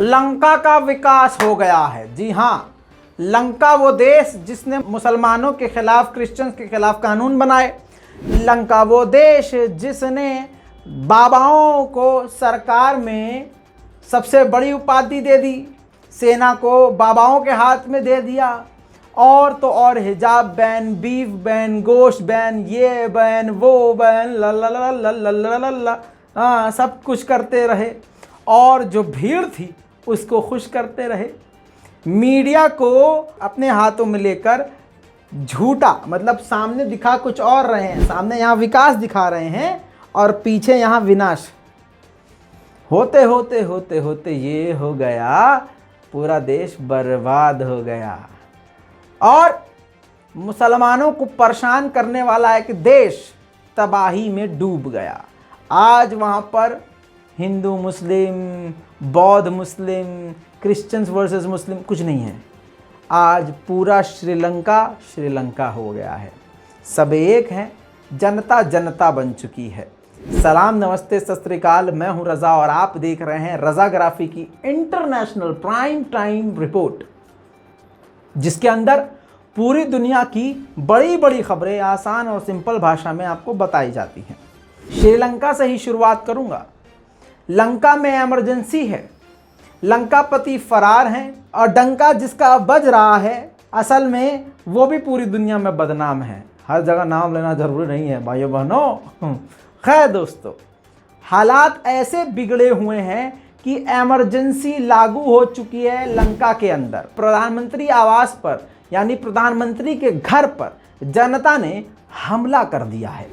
लंका का विकास हो गया है। जी हाँ, लंका वो देश जिसने मुसलमानों के खिलाफ, क्रिश्चियंस के खिलाफ कानून बनाए। लंका वो देश जिसने बाबाओं को सरकार में सबसे बड़ी उपाधि दे दी, सेना को बाबाओं के हाथ में दे दिया, और तो और हिजाब बैन, बीफ बैन, गोश्त बैन, ये बैन, वो बैन, ला ला ला ला ला ला ला ला, हाँ, सब कुछ करते रहे और जो भीड़ थी उसको खुश करते रहे। मीडिया को अपने हाथों में लेकर झूठा, मतलब सामने दिखा कुछ और रहे हैं, सामने यहाँ विकास दिखा रहे हैं और पीछे यहाँ विनाश। होते होते होते होते ये हो गया, पूरा देश बर्बाद हो गया और मुसलमानों को परेशान करने वाला एक देश तबाही में डूब गया। आज वहाँ पर हिंदू मुस्लिम, बौद्ध मुस्लिम, क्रिश्चियंस वर्सेस मुस्लिम कुछ नहीं है। आज पूरा श्रीलंका श्रीलंका हो गया है, सब एक हैं, जनता जनता बन चुकी है। सलाम, नमस्ते, सत श्री अकाल। मैं हूं रज़ा और आप देख रहे हैं रज़ाग्राफी की इंटरनेशनल प्राइम टाइम रिपोर्ट, जिसके अंदर पूरी दुनिया की बड़ी बड़ी खबरें आसान और सिंपल भाषा में आपको बताई जाती हैं। श्रीलंका से ही शुरुआत करूंगा। लंका में इमरजेंसी है, लंकापति फरार हैं और डंका जिसका बज रहा है असल में वो भी पूरी दुनिया में बदनाम है। हर जगह नाम लेना जरूरी नहीं है भाइयों बहनों। खैर दोस्तों, हालात ऐसे बिगड़े हुए हैं कि इमरजेंसी लागू हो चुकी है लंका के अंदर। प्रधानमंत्री आवास पर, यानी प्रधानमंत्री के घर पर जनता ने हमला कर दिया है।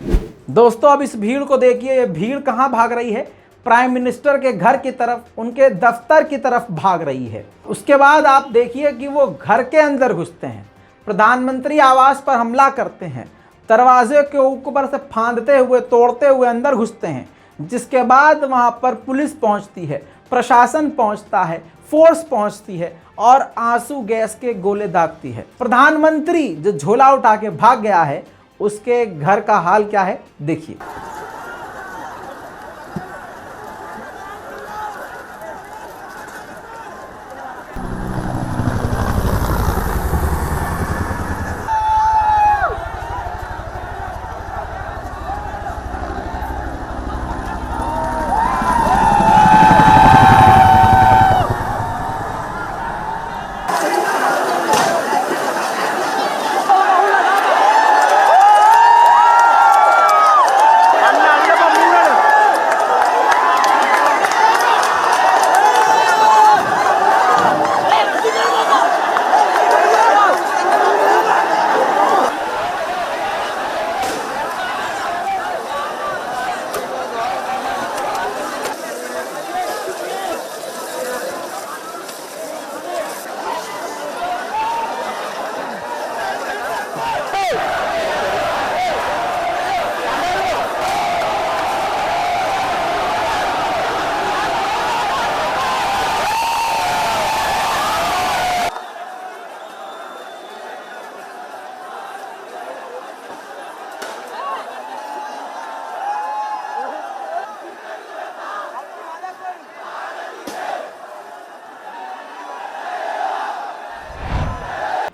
दोस्तों, अब इस भीड़ को देखिए, ये भीड़ कहाँ भाग रही है? प्राइम मिनिस्टर के घर की तरफ, उनके दफ्तर की तरफ भाग रही है। उसके बाद आप देखिए कि वो घर के अंदर घुसते हैं, प्रधानमंत्री आवास पर हमला करते हैं, दरवाजे के ऊपर से फांदते हुए, तोड़ते हुए अंदर घुसते हैं। जिसके बाद वहां पर पुलिस पहुंचती है, प्रशासन पहुंचता है, फोर्स पहुंचती है और आंसू गैस के गोले दागती है। प्रधानमंत्री जो झोला उठा के भाग गया है, उसके घर का हाल क्या है देखिए।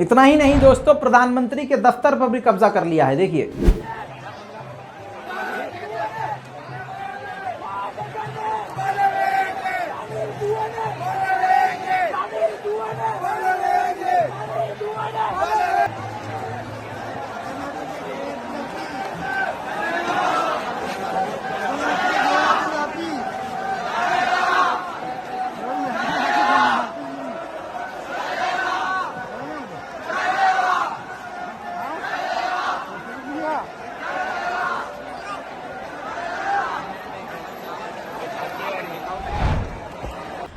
इतना ही नहीं दोस्तों, प्रधानमंत्री के दफ्तर पर भी कब्जा कर लिया है। देखिए,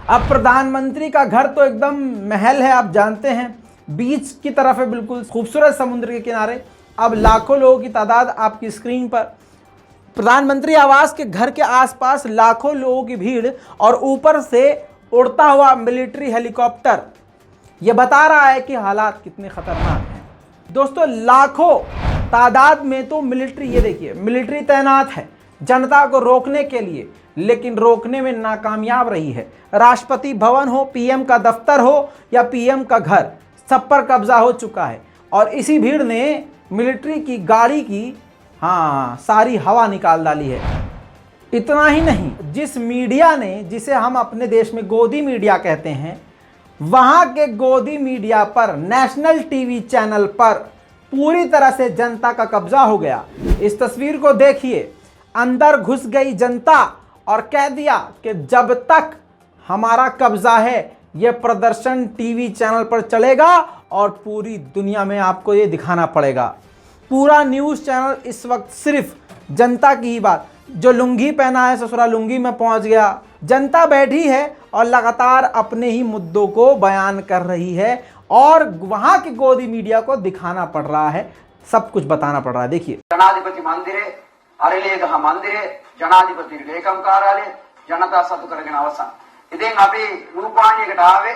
अब प्रधानमंत्री का घर तो एकदम महल है, आप जानते हैं, बीच की तरफ है, बिल्कुल खूबसूरत समुद्र के किनारे। अब लाखों लोगों की तादाद आपकी स्क्रीन पर, प्रधानमंत्री आवास के घर के आसपास लाखों लोगों की भीड़ और ऊपर से उड़ता हुआ मिलिट्री हेलीकॉप्टर, यह बता रहा है कि हालात कितने खतरनाक हैं। दोस्तों, लाखों तादाद में तो मिलिट्री, ये देखिए मिलिट्री तैनात है जनता को रोकने के लिए, लेकिन रोकने में नाकामयाब रही है। राष्ट्रपति भवन हो, पीएम का दफ्तर हो या पीएम का घर, सब पर कब्जा हो चुका है। और इसी भीड़ ने मिलिट्री की गाड़ी की सारी हवा निकाल डाली है। इतना ही नहीं, जिस मीडिया ने, जिसे हम अपने देश में गोदी मीडिया कहते हैं, वहां के गोदी मीडिया पर, नेशनल टीवी चैनल पर पूरी तरह से जनता का कब्जा हो गया। इस तस्वीर को देखिए, अंदर घुस गई जनता और कह दिया कि जब तक हमारा कब्जा है यह प्रदर्शन टीवी चैनल पर चलेगा और पूरी दुनिया में आपको ये दिखाना पड़ेगा। पूरा न्यूज़ चैनल इस वक्त सिर्फ जनता की ही बात, जो लुंगी पहना है ससुरा लुंगी में पहुंच गया। जनता बैठी है और लगातार अपने ही मुद्दों को बयान कर रही है और वहां के गोदी मीडिया को दिखाना पड़ रहा है, सब कुछ बताना पड़ रहा है। देखिए, जनाधिपति मंदिरे, अरिलेगह मंदिरे, जनाधिपति लेखम कार्यालय, जनता सत्तु करගෙන අවසන්. ඉතින් අපි රූපවාහිනියකට ආවේ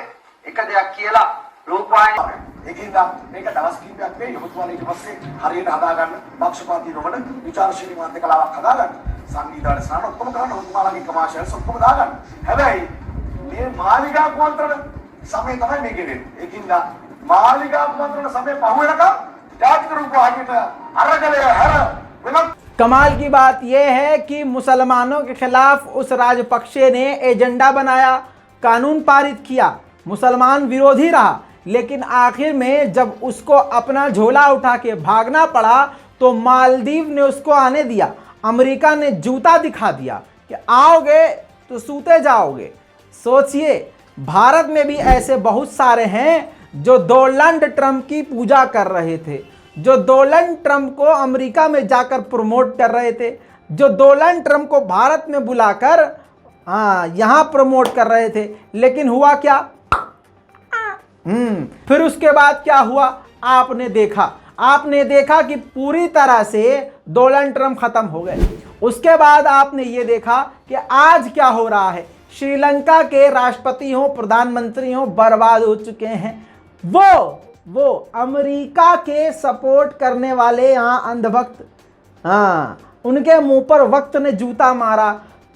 එක දෙයක් කියලා රූපවාහිනිය ඒකින්ද මේක දවස් කිහිපයක් මේ යොමුතුමාලා ඊට පස්සේ හරියට හදාගන්න පක්ෂපාතී නොවන විචාරශීලී මාධ්‍ය කලාවක් හදාගන්න සංගීතවල සාන ඔක්කොම කරන්න ඔබතුමාලාගේ කමාශයල්ස් ඔක්කොම දාගන්න. හැබැයි මේ මාලිගා කුමන්ත්‍රණ සමය තමයි මේකේ වෙන්නේ. ඒකින්ද මාලිගා කුමන්ත්‍රණ සමය පහුවෙනකම් ජාතික රූපවාහිනියට අරගලය හැර වෙනත්. कमाल की बात यह है कि मुसलमानों के खिलाफ उस राजपक्षे ने एजेंडा बनाया, कानून पारित किया, मुसलमान विरोधी रहा, लेकिन आखिर में जब उसको अपना झोला उठा के भागना पड़ा तो मालदीव ने उसको आने दिया। अमेरिका ने जूता दिखा दिया कि आओगे तो सूते जाओगे। सोचिए, भारत में भी ऐसे बहुत सारे हैं जो डोनाल्ड ट्रंप की पूजा कर रहे थे, जो डोनाल्ड ट्रंप को अमेरिका में जाकर प्रमोट कर रहे थे, जो डोनाल्ड ट्रंप को भारत में बुलाकर यहाँ प्रमोट कर रहे थे। लेकिन हुआ क्या? फिर उसके बाद क्या हुआ? आपने देखा कि पूरी तरह से डोनाल्ड ट्रंप खत्म हो गए। उसके बाद आपने ये देखा कि आज क्या हो रहा है। श्रीलंका के राष्ट्रपति हो, प्रधानमंत्री हो, बर्बाद हो चुके हैं। वो अमेरिका के सपोर्ट करने वाले यहाँ अंधभक्त, उनके मुंह पर वक्त ने जूता मारा।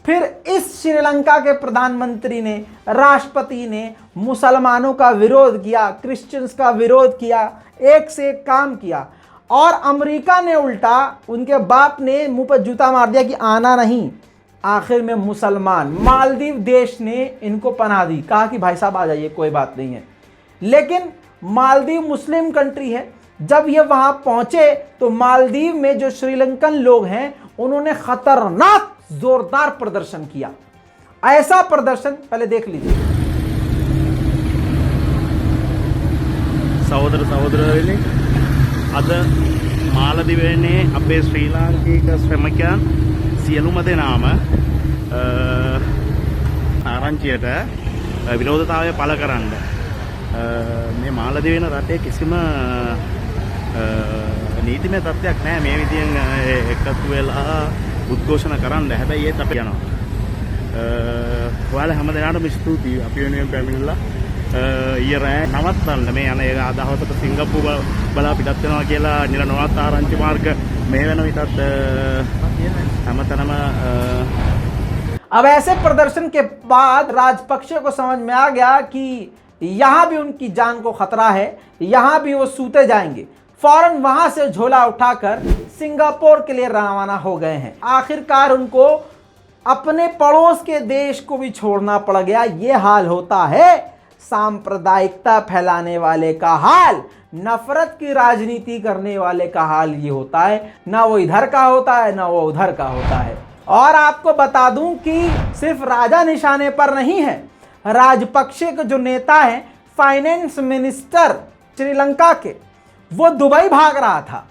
फिर इस श्रीलंका के प्रधानमंत्री ने, राष्ट्रपति ने मुसलमानों का विरोध किया, क्रिश्चियंस का विरोध किया, एक से एक काम किया। और अमेरिका ने उल्टा, उनके बाप ने मुंह पर जूता मार दिया कि आना नहीं। आखिर में मुसलमान, मालदीव देश ने इनको पनाह दी, कहा कि भाई साहब आ जाइए, कोई बात नहीं है। लेकिन मालदीव मुस्लिम कंट्री है। जब ये वहां पहुंचे तो मालदीव में जो श्रीलंकन लोग हैं उन्होंने खतरनाक जोरदार प्रदर्शन किया। ऐसा प्रदर्शन पहले देख लीजिए। सहोदर सहोदरवරුනි, අද මාලදිවයිනේ අපේ ශ්‍රී ලාංකික ශ්‍රමිකයන් සියලුම දෙනාම ආරංචියට විරෝධතාවය පළ කරන්න මේ මාලදිවයින රටේ කිසිම නීතිමය තත්ත්වයක් නැහැ මේ විදියෙන් එකතු වෙලා උද්ඝෝෂණ කරන්න. හැබැයි ඒත් අපි යනවා. ඔයාලා හැමදෙනාටම ස්තුතියි. අපි වෙනුවෙන් පැමිණිලා ඊයේ රෑ නවත්තන්න මේ යන ඒ අදහසට සිංගප්පූරුව බලා පිටත් වෙනවා කියලා නිරනවත් ආරංචි මාර්ග මේ වෙන විටත් හැමතැනම अब ऐसे प्रदर्शन के बाद राजपक्षे को समझ में आ गया कि यहाँ भी उनकी जान को खतरा है, यहाँ भी वो सूते जाएंगे। फौरन वहां से झोला उठाकर सिंगापुर के लिए रवाना हो गए हैं। आखिरकार उनको अपने पड़ोस के देश को भी छोड़ना पड़ गया। ये हाल होता है सांप्रदायिकता फैलाने वाले का हाल, नफरत की राजनीति करने वाले का हाल ये होता है। ना वो इधर का होता है, ना वो उधर का होता है। और आपको बता दूं कि सिर्फ राजा निशाने पर नहीं है। राजपक्षे के जो नेता हैं, फाइनेंस मिनिस्टर श्रीलंका के, वो दुबई भाग रहा था,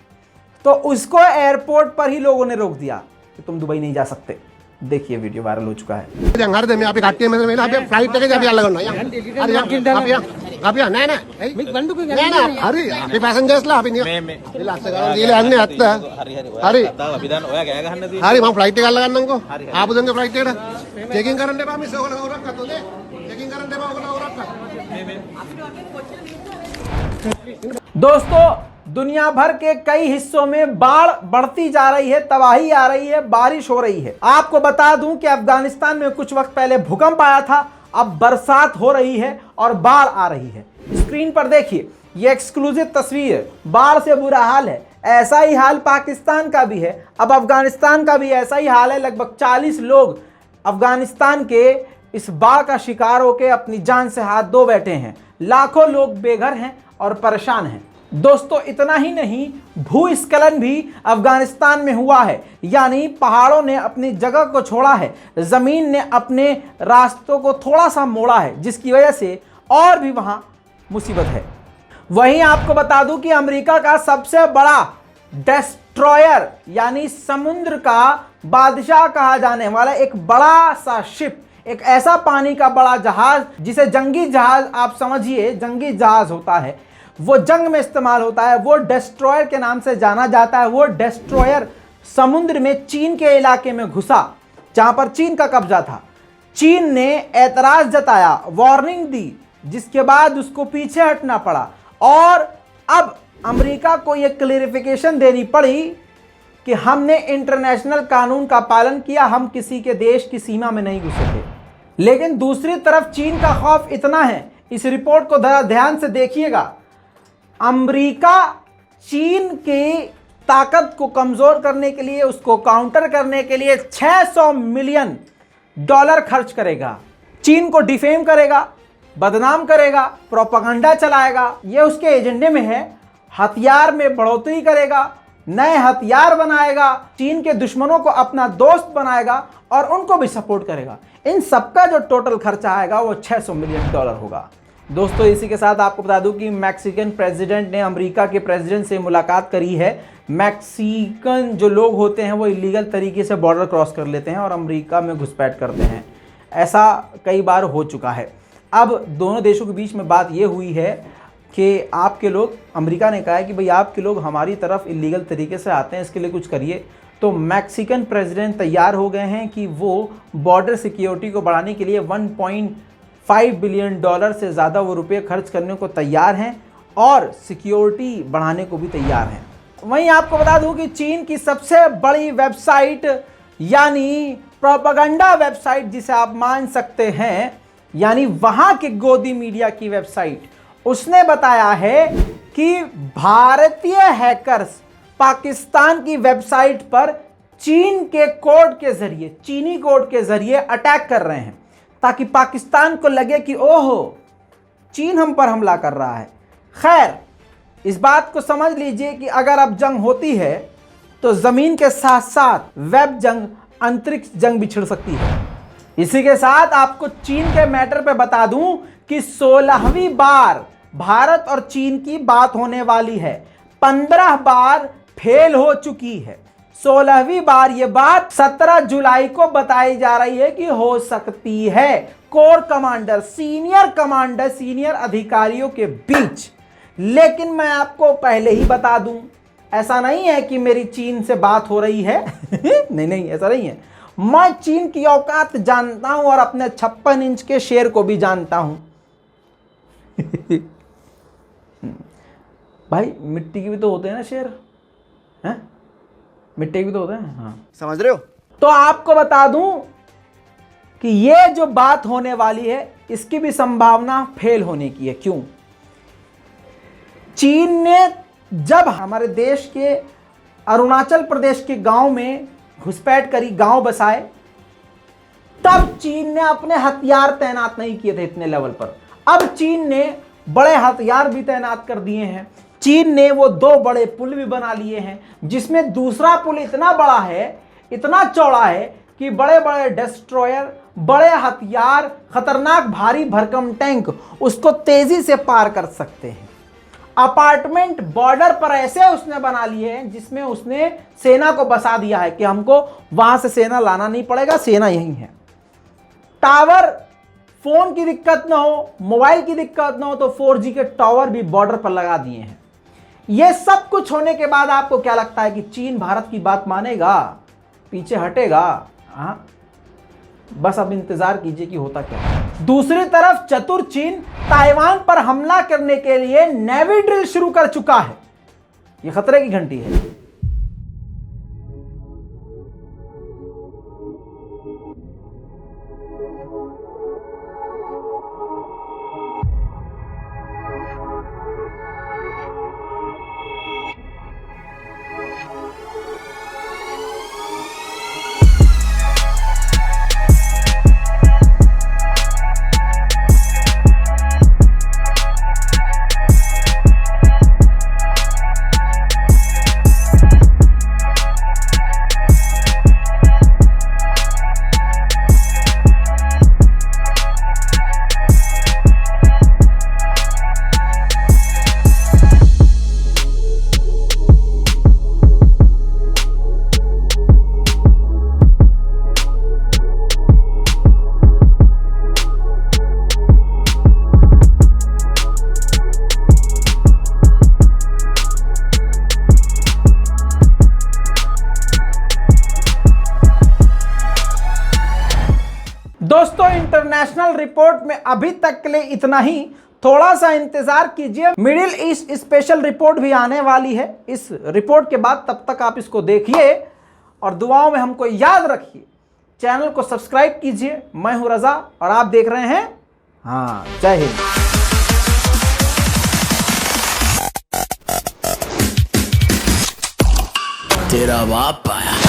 तो उसको एयरपोर्ट पर ही लोगों ने रोक दिया कि तुम दुबई नहीं जा सकते। देखिए, वीडियो वायरल हो चुका है। හරිද මේ අපි කට්ටිය මෙතන වෙලා අපි ෆ්ලයිට් එකේ අපි අල්ල ගන්නවා. හරි අපි නෑ නෑ මේ බණ්ඩුකේ නෑ නෑ හරි අපි පැසෙන්ජර්ස්ලා අපි මේ ලස්ස ගන්න දීලා යන්නේ ඇත්ත. හරි අපි දැන් ඔයා ගෑ ගහන්න තියෙන්නේ. හරි මම ෆ්ලයිට් එක අල්ල ගන්නම්කෝ. ආපු දෙන්න ෆ්ලයිට් එකට චෙකින් කරන්න එපා මිස් ඔයගොල්ලෝ කවුරක් අතෝද? चेकिंग करන්න එපා ඔයගොල්ලෝ කවුරක්. दोस्तों, दुनिया भर के कई हिस्सों में बाढ़ बढ़ती जा रही है, तबाही आ रही है, बारिश हो रही है। आपको बता दूं कि अफगानिस्तान में कुछ वक्त पहले भूकंप आया था, अब बरसात हो रही है और बाढ़ आ रही है। स्क्रीन पर देखिए, ये एक्सक्लूसिव तस्वीर है। बाढ़ से बुरा हाल है। ऐसा ही हाल पाकिस्तान का भी है, अब अफगानिस्तान का भी ऐसा ही हाल है। लगभग 40 लोग अफगानिस्तान के इस बाढ़ का शिकार होकर अपनी जान से हाथ धो बैठे हैं। लाखों लोग बेघर हैं और परेशान हैं। दोस्तों, इतना ही नहीं, भूस्खलन भी अफगानिस्तान में हुआ है, यानी पहाड़ों ने अपनी जगह को छोड़ा है, जमीन ने अपने रास्तों को थोड़ा सा मोड़ा है, जिसकी वजह से और भी वहां मुसीबत है। वहीं आपको बता दूं कि अमेरिका का सबसे बड़ा डेस्ट्रॉयर यानी समुद्र का बादशाह कहा जाने वाला एक बड़ा सा शिप, एक ऐसा पानी का बड़ा जहाज जिसे जंगी जहाज आप समझिए, जंगी जहाज होता है, वो जंग में इस्तेमाल होता है, वो डेस्ट्रॉयर के नाम से जाना जाता है। वो डेस्ट्रॉयर समुद्र में चीन के इलाके में घुसा जहां पर चीन का कब्जा था। चीन ने ऐतराज जताया, वार्निंग दी, जिसके बाद उसको पीछे हटना पड़ा और अब अमेरिका को यह क्लेरिफिकेशन देनी पड़ी कि हमने इंटरनेशनल कानून का पालन किया, हम किसी के देश की सीमा में नहीं घुसे थे। लेकिन दूसरी तरफ चीन का खौफ इतना है, इस रिपोर्ट को ध्यान से देखिएगा, अमेरिका चीन की ताकत को कमजोर करने के लिए, उसको काउंटर करने के लिए $600 मिलियन खर्च करेगा। चीन को डिफेम करेगा, बदनाम करेगा, प्रोपेगेंडा चलाएगा, यह उसके एजेंडे में है। हथियार में बढ़ोतरी करेगा, नए हथियार बनाएगा, चीन के दुश्मनों को अपना दोस्त बनाएगा और उनको भी सपोर्ट करेगा। इन सबका जो टोटल खर्चा आएगा वो $600 मिलियन होगा। दोस्तों, इसी के साथ आपको बता दूं कि मैक्सिकन प्रेसिडेंट ने अमेरिका के प्रेसिडेंट से मुलाकात करी है। मैक्सिकन जो लोग होते हैं वो इलीगल तरीके से बॉर्डर क्रॉस कर लेते हैं और अमेरिका में घुसपैठ करते हैं। ऐसा कई बार हो चुका है। अब दोनों देशों के बीच में बात ये हुई है कि आपके लोग, अमेरिका ने कहा है कि भाई आपके लोग हमारी तरफ इलीगल तरीके से आते हैं, इसके लिए कुछ करिए। तो मैक्सिकन प्रेसिडेंट तैयार हो गए हैं कि वो बॉर्डर सिक्योरिटी को बढ़ाने के लिए $1.5 बिलियन से ज़्यादा वो रुपये खर्च करने को तैयार हैं और सिक्योरिटी बढ़ाने को भी तैयार हैं। वहीं आपको बता दूं कि चीन की सबसे बड़ी वेबसाइट यानी प्रोपेगेंडा वेबसाइट जिसे आप मान सकते हैं, यानी वहां के गोदी मीडिया की वेबसाइट, उसने बताया है कि भारतीय हैकर्स पाकिस्तान की वेबसाइट पर चीन के कोड के जरिए, चीनी कोड के जरिए अटैक कर रहे हैं ताकि पाकिस्तान को लगे कि ओहो, चीन हम पर हमला कर रहा है। खैर, इस बात को समझ लीजिए कि अगर अब जंग होती है तो जमीन के साथ साथ वेब जंग, अंतरिक्ष जंग भी छिड़ सकती है। इसी के साथ आपको चीन के मैटर पे बता दूं कि 16वीं बार भारत और चीन की बात होने वाली है। 15 बार फेल हो चुकी है, 16वीं बार ये बात 17 जुलाई को बताई जा रही है कि हो सकती है। कोर कमांडर, सीनियर अधिकारियों के बीच। लेकिन मैं आपको पहले ही बता दूं, ऐसा नहीं है कि मेरी चीन से बात हो रही है नहीं, ऐसा नहीं है। मैं चीन की औकात जानता हूं और अपने 56 इंच के शेर को भी जानता हूं भाई, मिट्टी के भी तो होते हैं ना शेर, हैं? मिट्टी के भी तो होते हैं, हाँ, समझ रहे हो। तो आपको बता दूं कि ये जो बात होने वाली है इसकी भी संभावना फेल होने की है। क्यों? चीन ने जब हमारे देश के अरुणाचल प्रदेश के गांव में घुसपैठ करी, गांव बसाए, तब चीन ने अपने हथियार तैनात नहीं किए थे इतने लेवल पर। अब चीन ने बड़े हथियार भी तैनात कर दिए हैं। चीन ने वो 2 बड़े पुल भी बना लिए हैं, जिसमें दूसरा पुल इतना बड़ा है, इतना चौड़ा है कि बड़े बड़े डेस्ट्रॉयर, बड़े हथियार, खतरनाक भारी भरकम टैंक उसको तेजी से पार कर सकते हैं। अपार्टमेंट बॉर्डर पर ऐसे उसने बना लिए हैं जिसमें उसने सेना को बसा दिया है कि हमको वहां से सेना लाना नहीं पड़ेगा, सेना यहीं है। टावर, फोन की दिक्कत ना हो, मोबाइल की दिक्कत ना हो, तो 4G के टावर भी बॉर्डर पर लगा दिए हैं। यह सब कुछ होने के बाद आपको क्या लगता है कि चीन भारत की बात मानेगा, पीछे हटेगा? हाँ, बस अब इंतजार कीजिए कि होता क्या है। दूसरी तरफ चतुर चीन ताइवान पर हमला करने के लिए नेवी ड्रिल शुरू कर चुका है। ये खतरे की घंटी है। दोस्तों, इंटरनेशनल रिपोर्ट में अभी तक के लिए इतना ही। थोड़ा सा इंतजार कीजिए, मिडिल ईस्ट स्पेशल रिपोर्ट भी आने वाली है इस रिपोर्ट के बाद। तब तक आप इसको देखिए और दुआओं में हमको याद रखिए। चैनल को सब्सक्राइब कीजिए। मैं हूं रजा और आप देख रहे हैं जय हिंद। तेरा बाप आया।